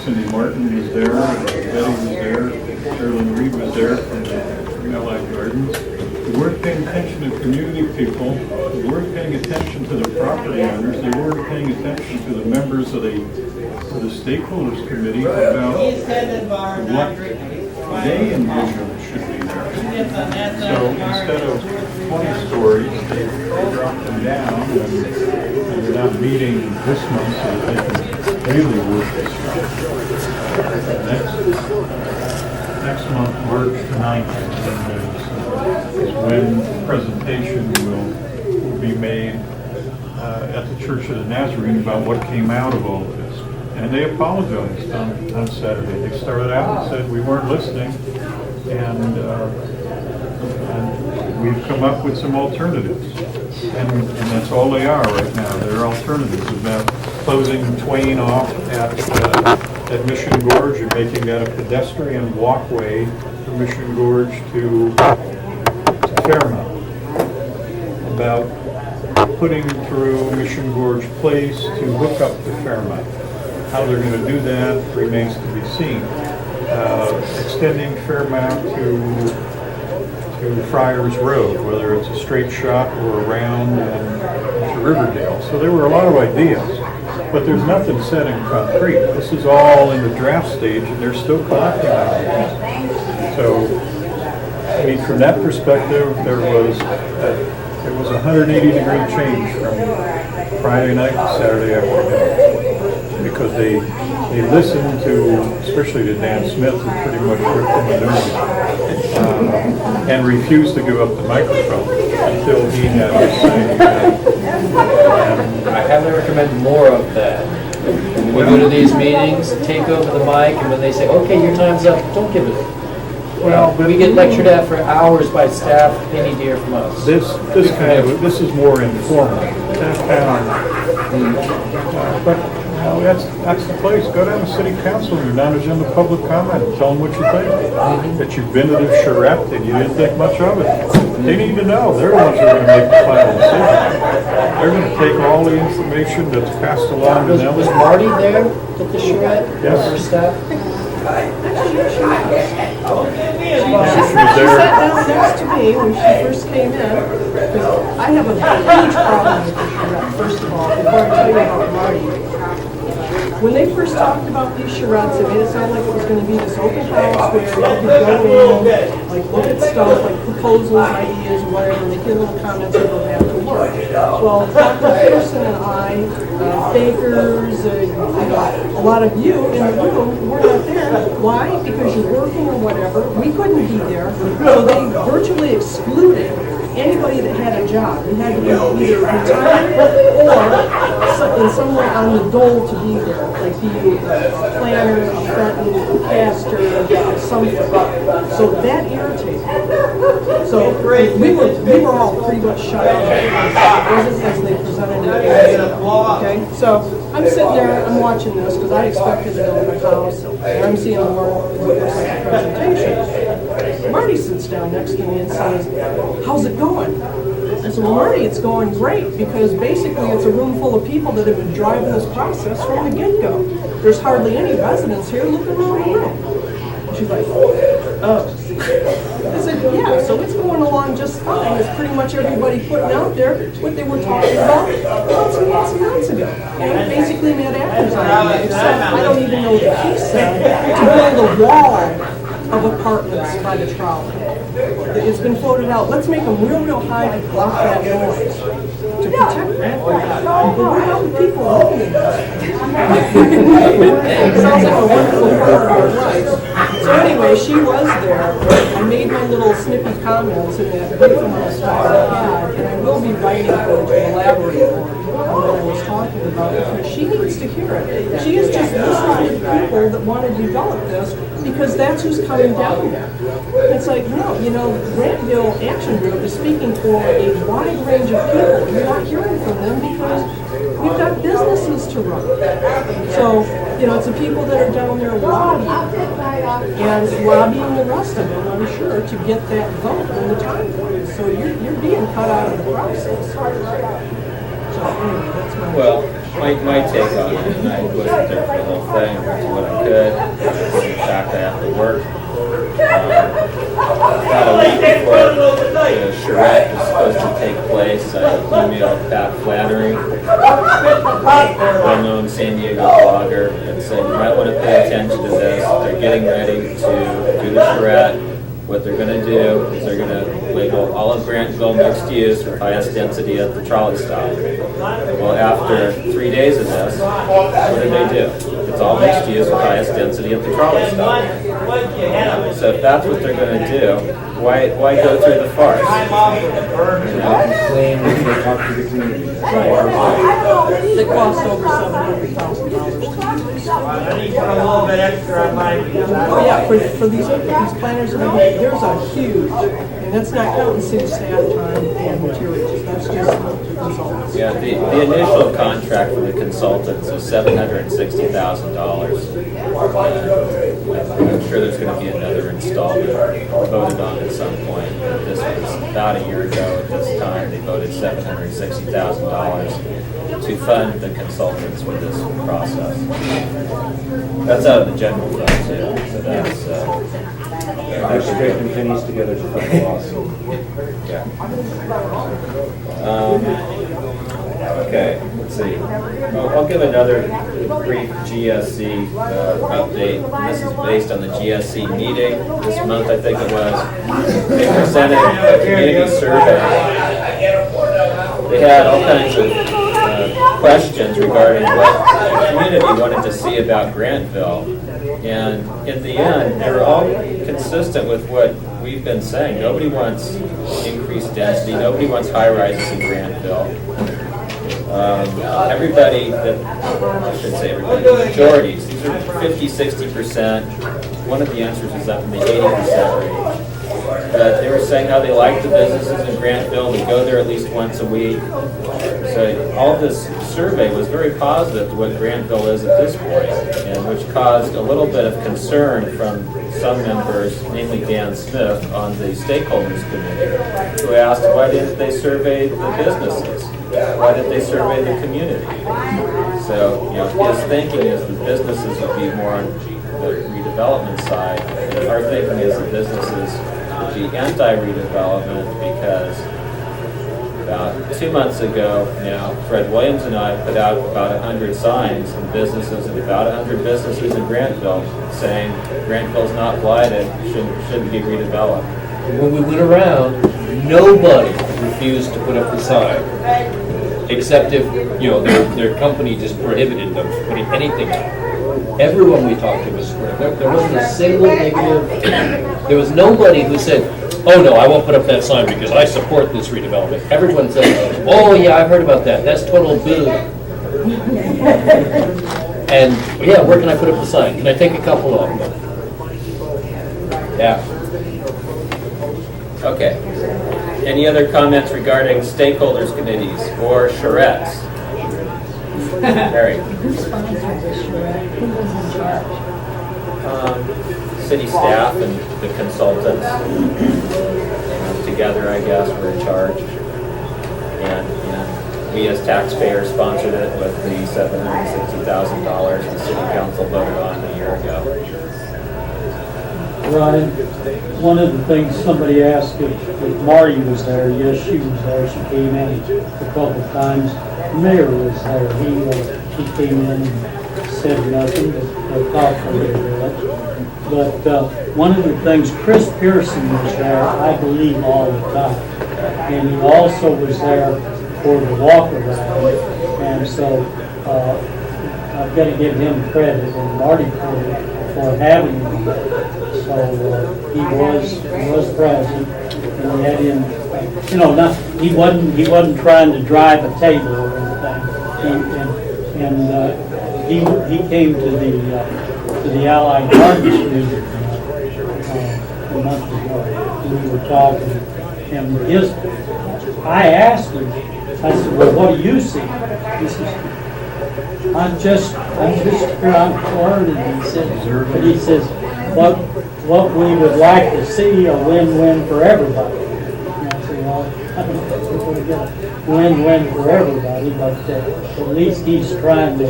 Cindy Martin was there, Betty was there, Carolyn Reed was there from Allied Gardens. They weren't paying attention to community people. They weren't paying attention to the property owners. They weren't paying attention to the members of the stakeholders committee about what they envisioned should be there. So instead of 20 stories, they dropped them down, and they're now meeting this month so that they can really work this next month, March 9th, is when the presentation will be made at the Church of the Nazarene about what came out of all of this. And they apologized on Saturday. They started out and said we weren't listening, and we've come up with some alternatives. And that's all they are right now. They're alternatives about closing Twain off at Mission Gorge and making that a pedestrian walkway from Mission Gorge to Fairmount. About putting through Mission Gorge Place to hook up to Fairmount. How they're going to do that remains to be seen. Extending Fairmount to Friars Road, whether it's a straight shot or around to Riverdale. So there were a lot of ideas, but there's nothing set in concrete. This is all in the draft stage, and they're still collecting ideas. So, I mean, from that perspective, there was a 180-degree change from Friday night to Saturday afternoon, because they listened to, especially to Dan Smith, who pretty much ripped them a new one, and refused to give up the microphone until he had to say. I highly recommend more of that. When we go to these meetings, take over the mic, and when they say, okay, your time's up, don't give it. Well, we get lectured at for hours by staff, penny dear from us. This is more informal. But that's the place. Go down to city council and you're not agenda public comment and tell them what you think. That you've been to the charrette and you didn't think much of it. They need to know. They're the ones who are going to make the final decision. They're going to take all the information that's passed along to them. Was Marty there at the charrette? Yes. Her staff? She sat down next to me when she first came in. I have a huge problem with the charrette, first of all, before I tell you about Marty. When they first talked about these charrettes, it made it sound like it was going to be this open house where you could go in, like look at stuff, like proposals, ideas, whatever, and they get little comments and go back to work. Well, Dr. Pearson and I, bakers, a lot of you in the room, we're not there. Why? Because you're working or whatever. We couldn't be there, so they virtually excluded anybody that had a job. You had to be either retired or in some way on the dole to be there, like be a planner, a Fenton, a pastor, something. So that irritated. So we were all pretty much shut out. It wasn't as they presented it. Okay, so I'm sitting there, I'm watching this because I expected to go to the house, and I'm seeing more presentation. Marty sits down next to me and says, "How's it going?" I said, "Well, Marty, it's going great because basically it's a room full of people that have been driving this process from the get-go. There's hardly any residents here. Look around the room." And she's like, "Oh." I said, "Yeah, so it's going along just fine. It's pretty much everybody putting out there what they were talking about months and months ago. And basically Matt Acker's idea, except I don't even know what he said, to build a wall of apartments by the trolley. It's been floated out. Let's make them real high to block that noise to protect that. But what about the people living in this? Sounds like a wonderful part of our life." So anyway, she was there. I made my little snippy comments in that beautiful little style I had, and I will be writing her to elaborate on what I was talking about because she needs to hear it. She is just listening to the people that want to develop this because that's who's coming down there. It's like, no, Grantville Action Group is speaking for a wide range of people. You're not hearing from them because we've got businesses to run. So, it's the people that are down there lobbying and lobbying the rest of them, I'm sure, to get that vote when the time comes. So you're being cut out of the process. So anyway, that's my Well, my take on it, and I wasn't there for the whole thing, is what I'm good. In fact, I have to work. About a week before the charrette was supposed to take place, I emailed Pat Flattery, well-known San Diego blogger, and said, you might want to pay attention to this. They're getting ready to do the charrette. What they're going to do is they're going to label all of Grantville mixed use with highest density at the trolley stop. Well, after 3 days of this, what did they do? It's all mixed use with highest density at the trolley stop. So if that's what they're going to do, why go through the farce? You know? That cost over $700,000. Oh yeah, for these planners, there's a huge, and that's not counting city staff time and materials, that's just the consultants. Yeah, the initial contract for the consultants is $760,000. I'm sure there's going to be another installment voted on at some point. This was about a year ago at this time. They voted $760,000 to fund the consultants with this process. That's out of the general fund too. So that's They're scraping pennies together to fund the lawsuit. yeah. Okay, let's see. I'll give another brief GSC update. This is based on the GSC meeting this month, I think it was. They presented a community survey. They had all kinds of questions regarding what the community wanted to see about Grantville. And in the end, they were all consistent with what we've been saying. Nobody wants increased density. Nobody wants high-rises in Grantville. Everybody, I should say everybody, the majorities, these are 50-60%. One of the answers is up in the 80% range. But they were saying how they like the businesses in Grantville. They go there at least once a week. So all this survey was very positive to what Grantville is at this point, and which caused a little bit of concern from some members, namely Dan Smith, on the stakeholders committee, who asked why didn't they survey the businesses? Why did they survey the community? So, you know, his thinking is the businesses would be more on the redevelopment side. And our thinking is the businesses would be anti-redevelopment because about 2 months ago now, Fred Williams and I put out about 100 signs in businesses and about 100 businesses in Grantville saying Grantville's not blighted, shouldn't be redeveloped. And when we went around, nobody refused to put up the sign, except if, you know, their company just prohibited them from putting anything up. Everyone we talked to was square. There wasn't a single negative. There was nobody who said, oh no, I won't put up that sign because I support this redevelopment. Everyone said, oh yeah, I've heard about that. That's total boo. And yeah, where can I put up the sign? Can I take a couple of them? Yeah. Okay. Any other comments regarding stakeholders committees or charrettes? Harry? Who sponsored this charrette? Who was in charge? City staff and the consultants together, I guess, were in charge. And we as taxpayers sponsored it with the $760,000 the city council voted on a year ago. Ryan, one of the things somebody asked if Marty was there. Yes, she was there. She came in a couple of times. The mayor was there. He came in and said nothing, but talked a little bit. But one of the things, Chris Pearson was there, I believe, all the time. And he also was there for the walk around. And so I've got to give him credit and Marty for having him. So he was present, and we had him. You know, he wasn't trying to drive a table or anything. He came to the Allied Gardens meeting a month ago. We were talking, and I asked him. I said, "Well, what do you see?" He says, I'm just here, I'm learning. He says, what we would like to see, a win-win for everybody. And I said, well, I don't know if we're going to get a win-win for everybody, but at least he's trying to,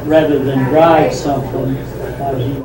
rather than drive something, he